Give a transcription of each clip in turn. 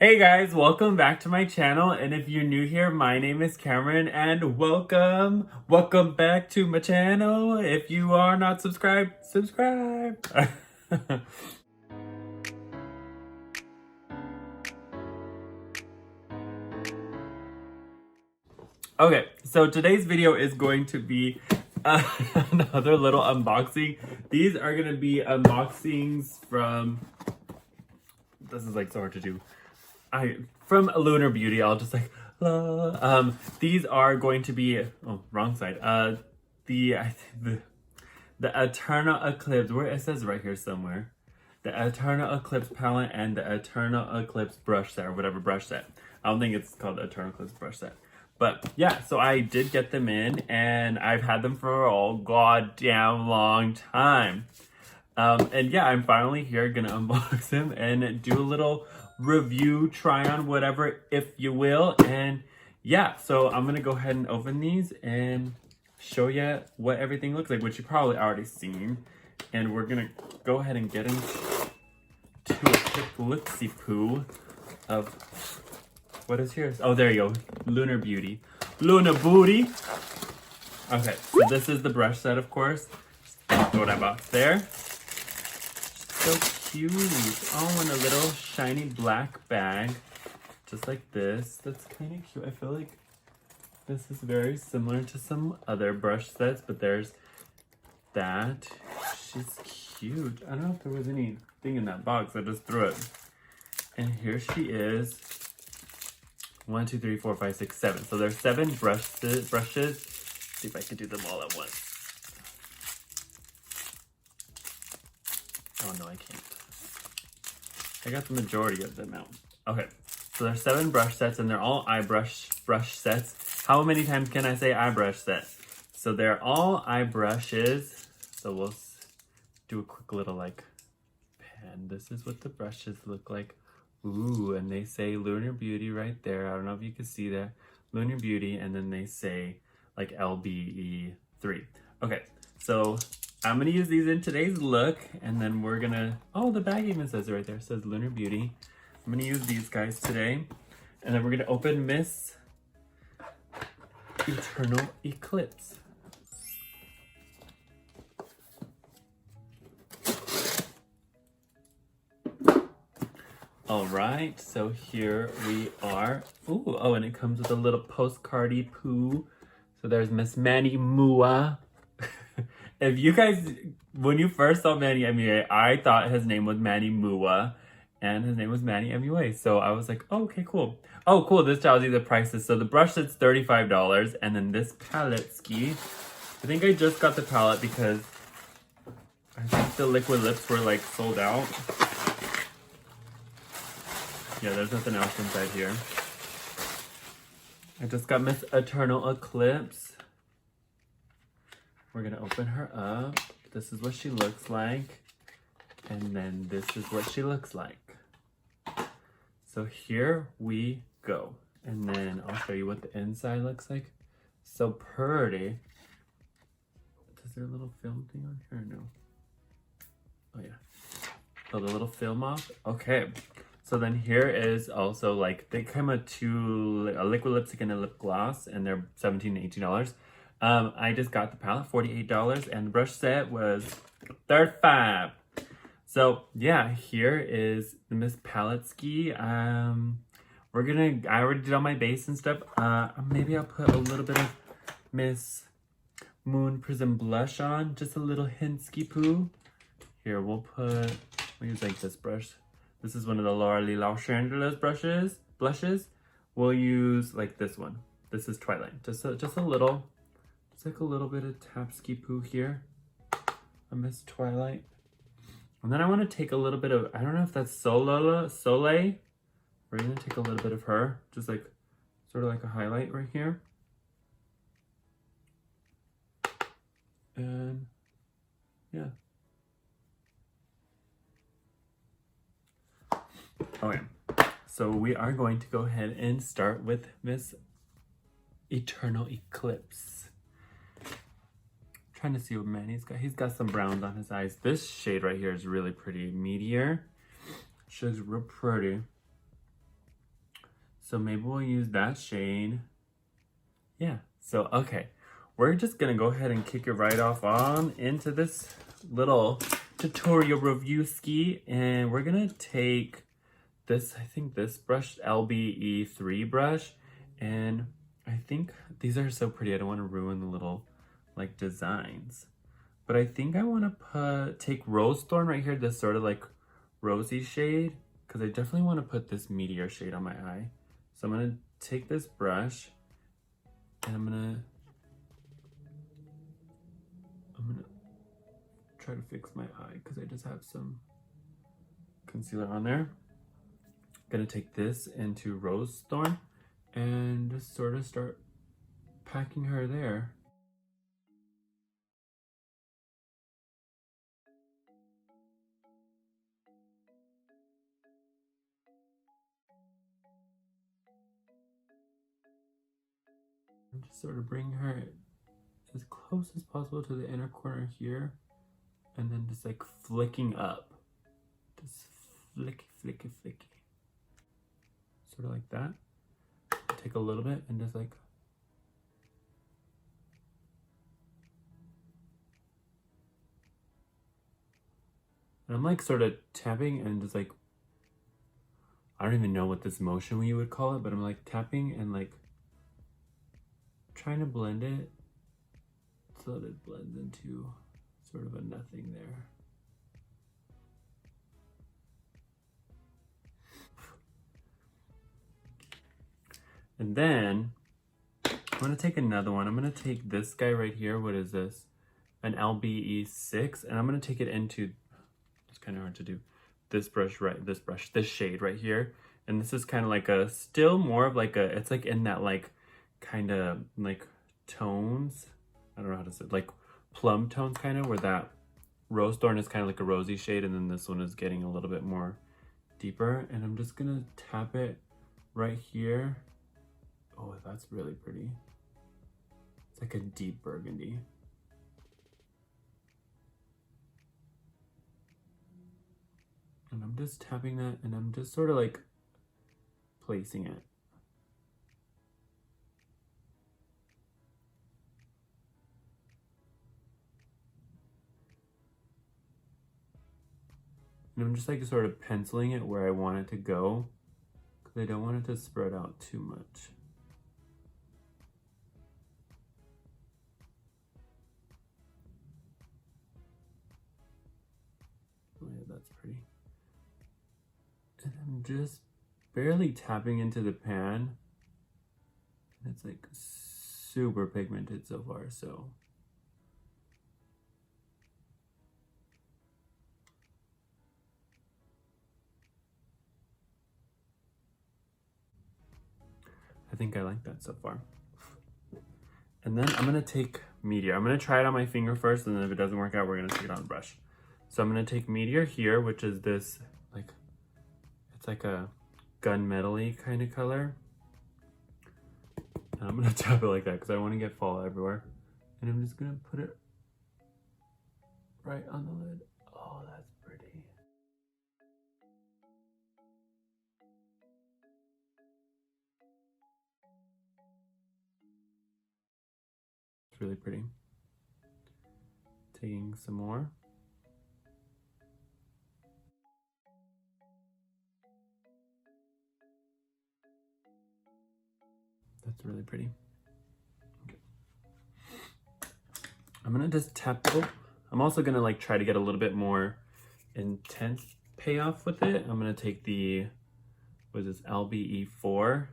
Hey guys, welcome back to my channel, and if you're new here, my name is Cameron, and welcome back to my channel. If you are not subscribed, subscribe. Okay, so today's video is going to be another little unboxing. These are going to be unboxings from, this is like so hard to do. From Lunar Beauty. I'll just like, these are going to be, oh, wrong side. The Eternal Eclipse, where it says right here somewhere. The Eternal Eclipse palette and the Eternal Eclipse brush set, or whatever brush set. I don't think it's called the Eternal Eclipse brush set. But yeah, so I did get them in, and I've had them for a goddamn long time. And yeah, I'm finally here gonna unbox them and do a little review, try on, whatever, if you will. And yeah, so I'm gonna go ahead and open these and show you what everything looks like, which you probably already seen. And we're gonna go ahead and get into a quick look-see-poo of what is here. Oh, there you go, Lunar Beauty. Lunar Beauty. Okay, so this is the brush set, of course. Throw that box there. So cute. Oh, in a little shiny black bag, just like this. That's kind of cute. I feel like this is very similar to some other brush sets, but there's that. She's cute. I don't know if there was anything in that box. I just threw it. And here she is. 1, 2, 3, 4, 5, 6, 7. So there's 7 brushes. Let's see if I can do them all at once. Oh no, I can't. I got the majority of them out. Okay, so there's 7 brush sets, and they're all eye brush sets. How many times can I say eye brush set? So they're all eye brushes. So we'll do a quick little like pan. This is what the brushes look like. Ooh, and they say Lunar Beauty right there. I don't know if you can see that. Lunar Beauty, and then they say like LBE3. Okay, so I'm gonna use these in today's look, and then we're gonna, oh, the bag even says it right there. It says Lunar Beauty. I'm gonna use these guys today, and then we're gonna open Miss Eternal Eclipse. All right, so here we are. Ooh, oh, and it comes with a little postcardy poo. So there's Miss Manny Mua. If you guys, when you first saw Manny MUA, I thought his name was Manny Mua, and his name was Manny MUA. So I was like, oh, okay, cool. Oh, cool, this tells you the prices. So the brush set's $35, and then this palette ski. I think I just got the palette because I think the liquid lips were like sold out. Yeah, there's nothing else inside here. I just got Miss Eternal Eclipse. We're gonna open her up. This is what she looks like. And then this is what she looks like. So here we go. And then I'll show you what the inside looks like. So pretty. Is there a little film thing on here? No. Oh yeah. Oh, the little film off? Okay. So then here is also like, they come with a liquid lipstick and a lip gloss, and they're $17 and $18. I just got the palette, $48, and the brush set was $35. So yeah, here is the Miss Palette Ski. I already did all my base and stuff. Maybe I'll put a little bit of Miss Moon Prism blush on, just a little hint ski poo. Here, we'll use like this brush. This is one of the Laura Lee Chandler's blushes. We'll use like this one. This is Twilight. Just a little, it's like a little bit of Tapski poo here. I miss Twilight. And then I want to take a little bit of, I don't know if that's Soleil. We're gonna take a little bit of her, just like, sort of like a highlight right here. And yeah. Okay, so we are going to go ahead and start with Miss Eternal Eclipse. I'm trying to see what Manny's got. He's got some browns on his eyes. This shade right here is really pretty. Meteor. She looks real pretty. So maybe we'll use that shade. Yeah, so okay. We're just gonna go ahead and kick it right off on into this little tutorial review ski. And we're gonna take this, I think this brush, LBE3 brush. And I think these are so pretty. I don't wanna ruin the little like designs. But I think I wanna take Rose Thorn right here, this sort of like rosy shade, because I definitely wanna put this Meteor shade on my eye. So I'm gonna take this brush and I'm gonna try to fix my eye because I just have some concealer on there. Gonna take this into Rose Thorn and just sort of start packing her there. And just sort of bring her as close as possible to the inner corner here, and then just like flicking up. Just flicky, flicky, flicky. Sort of like that. Take a little bit and just like and I'm like sort of tapping and just like, I don't even know what this motion we would call it, but I'm like tapping and like trying to blend it so that it blends into sort of a nothing there. And then I'm gonna take another one. I'm gonna take this guy right here. What is this? An LBE6, and I'm gonna take it into, it's kind of hard to do, this brush, this shade right here. And this is kind of like a, still more of like a, it's like in that like kind of like tones. I don't know how to say it, like plum tones kind of, where that Rose Thorn is kind of like a rosy shade, and then this one is getting a little bit more deeper. And I'm just gonna tap it right here. Oh, that's really pretty. It's like a deep burgundy. And I'm just tapping that, and I'm just sort of like placing it. And I'm just like sort of penciling it where I want it to go, because I don't want it to spread out too much. Oh yeah, that's pretty. And I'm just barely tapping into the pan. And it's like super pigmented so far, so. I think I like that so far. And then I'm gonna take Meteor. I'm gonna try it on my finger first, and then if it doesn't work out, we're gonna take it on the brush. So I'm gonna take Meteor here, which is this, like, it's like a gunmetal-y kind of color. And I'm gonna tap it like that because I want to get fall everywhere. And I'm just gonna put it right on the lid. Oh, that's pretty. It's really pretty. Taking some more. That's really pretty. Okay. I'm gonna just tap. Oh, I'm also gonna like try to get a little bit more intense payoff with it. I'm gonna take the, what is this, LBE4,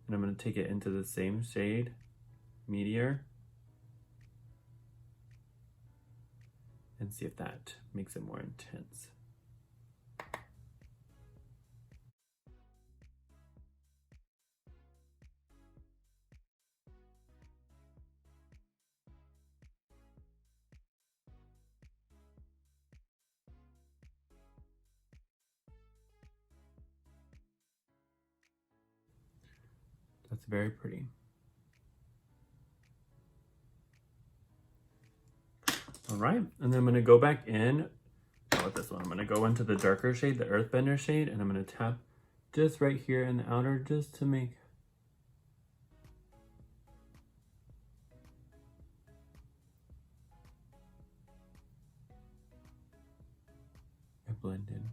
and I'm gonna take it into the same shade, Meteor, and see if that makes it more intense. That's very pretty. All right, and then I'm gonna go back in with this one. I'm gonna go into the darker shade, the Earthbender shade, and I'm gonna tap just right here in the outer, just to make it blend in.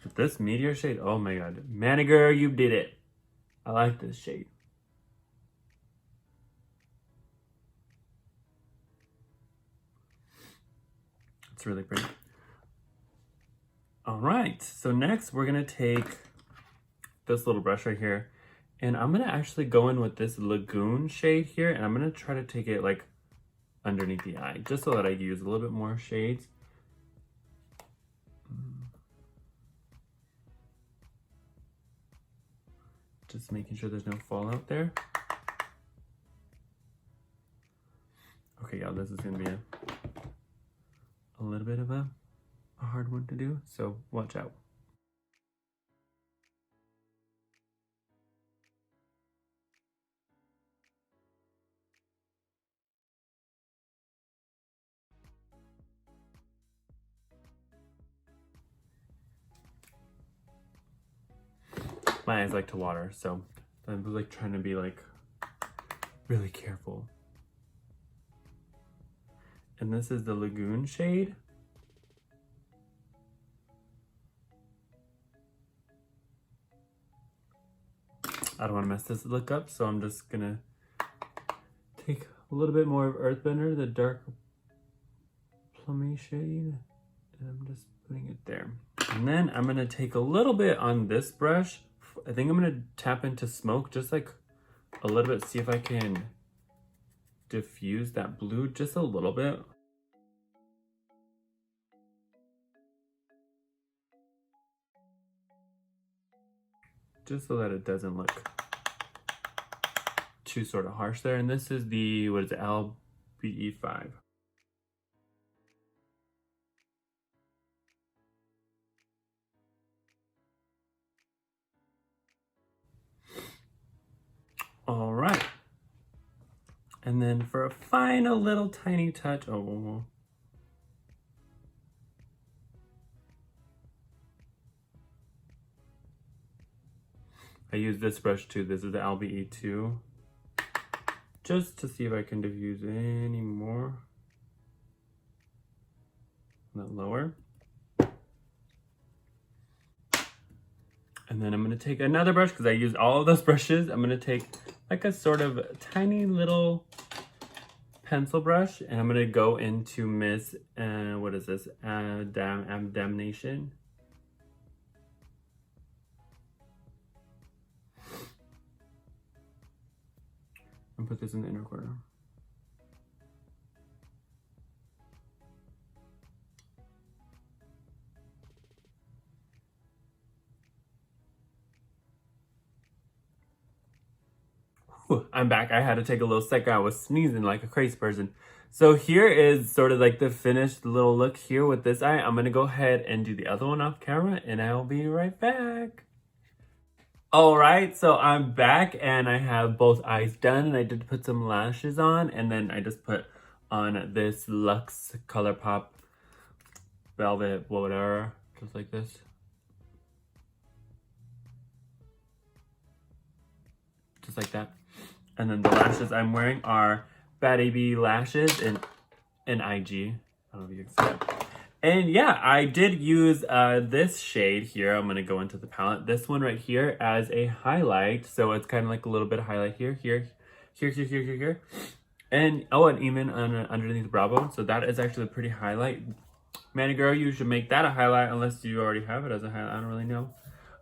But this meteor shade, oh my god. Manny girl, you did it. I like this shade. It's really pretty. All right, so next we're gonna take this little brush right here, and I'm gonna actually go in with this Lagoon shade here, and I'm gonna try to take it like underneath the eye, just so that I use a little bit more shades. Just making sure there's no fallout there. Okay, y'all, this is gonna be a little bit of a hard one to do, so watch out. My eyes like to water, so I'm like trying to be like really careful. And this is the Lagoon shade. I don't want to mess this look up, so I'm just gonna take a little bit more of Earthbender, the dark plummy shade, and I'm just putting it there. And then I'm gonna take a little bit on this brush. I think I'm gonna tap into Smoke just like a little bit, see if I can diffuse that blue just a little bit. Just so that it doesn't look too sort of harsh there. And this is the, what is it, LBE5. All right. And then for a final little tiny touch, I use this brush too. This is the LBE2. Just to see if I can diffuse any more. That lower. And then I'm gonna take another brush because I used all of those brushes. I'm gonna take like a sort of tiny little pencil brush, and I'm gonna go into Miss, what is this? Damnation. And put this in the inner corner. Whew, I'm back. I had to take a little second. I was sneezing like a crazy person. So here is sort of like the finished little look here with this eye. I'm gonna go ahead and do the other one off camera, and I'll be right back. All right, so I'm back and I have both eyes done, and I did put some lashes on, and then I just put on this Luxe ColourPop Velvet whatever, just like this. Just like that. And then the lashes I'm wearing are Bad AB lashes in IG. I don't know if you can see that. And yeah, I did use this shade here. I'm gonna go into the palette. This one right here as a highlight. So it's kind of like a little bit of highlight here. And oh, and even underneath the brow bone. So that is actually a pretty highlight. Manny girl, you should make that a highlight unless you already have it as a highlight. I don't really know.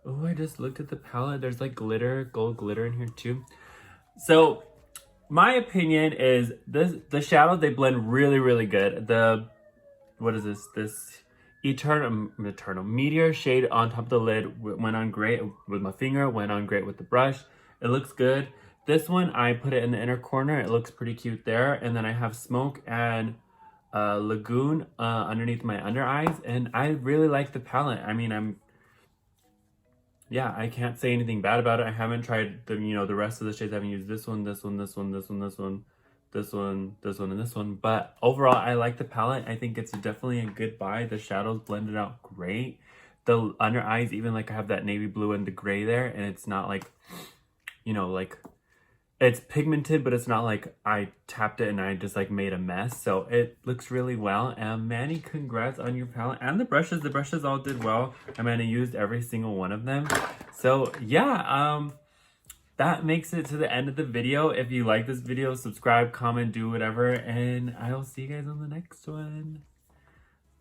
Oh, I just looked at the palette. There's like glitter, gold glitter in here too. So my opinion is the shadows, they blend really, really good. What is this? This Eternal Meteor shade on top of the lid went on great with my finger, went on great with the brush. It looks good. This one, I put it in the inner corner. It looks pretty cute there. And then I have Smoke and Lagoon underneath my under eyes. And I really like the palette. I mean, yeah, I can't say anything bad about it. I haven't tried the rest of the shades. I haven't used this one, this one, and this one. But overall, I like the palette. I think it's definitely a good buy. The shadows blended out great. The under eyes, even like I have that navy blue and the gray there, and it's not like, you know, like it's pigmented, but it's not like I tapped it and I just like made a mess. So it looks really well. And Manny, congrats on your palette and the brushes. The brushes all did well. I mean, I used every single one of them. So yeah, that makes it to the end of the video. If you like this video, subscribe, comment, do whatever, and I'll see you guys on the next one.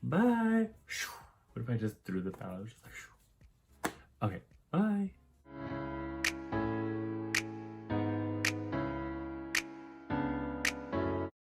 Bye. What if I just threw the palette? Just like, okay, bye.